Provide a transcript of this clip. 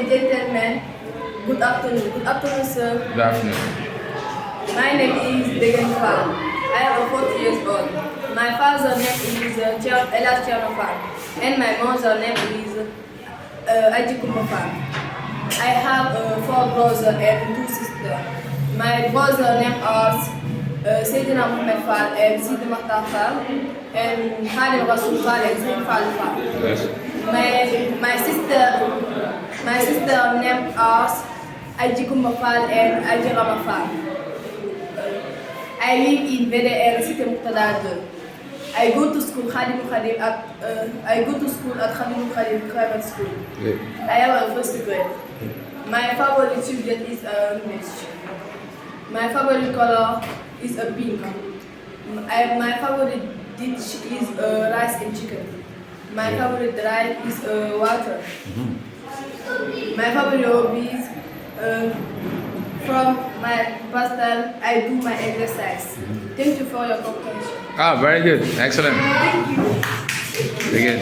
and gentlemen, good afternoon. Good afternoon, sir. Good afternoon. My name is Déguene FALL. I am 40 years old. My father's name is Elémentaire Moyen, and my mother's name is FALL. I have 4 brothers and 2 sisters. My brother name are Sayyidina Muhammad FALL and Sidi Makhtar FALL and Khalil Rasul FALL and Zain FALL. Yes. My sister name are FALL and Rama FALL. I live in VDR Cité Muqtada 2. I go to school at Khadim Khadim Private School. Good. I am a first grade. My favorite subject is English. My favorite color is a pink. My favorite dish is rice and chicken. My favorite ride is water. My favorite hobbies from my pastime, I do my exercise. Thank you for your comprehension. Ah, very good. Excellent. Thank you. Again.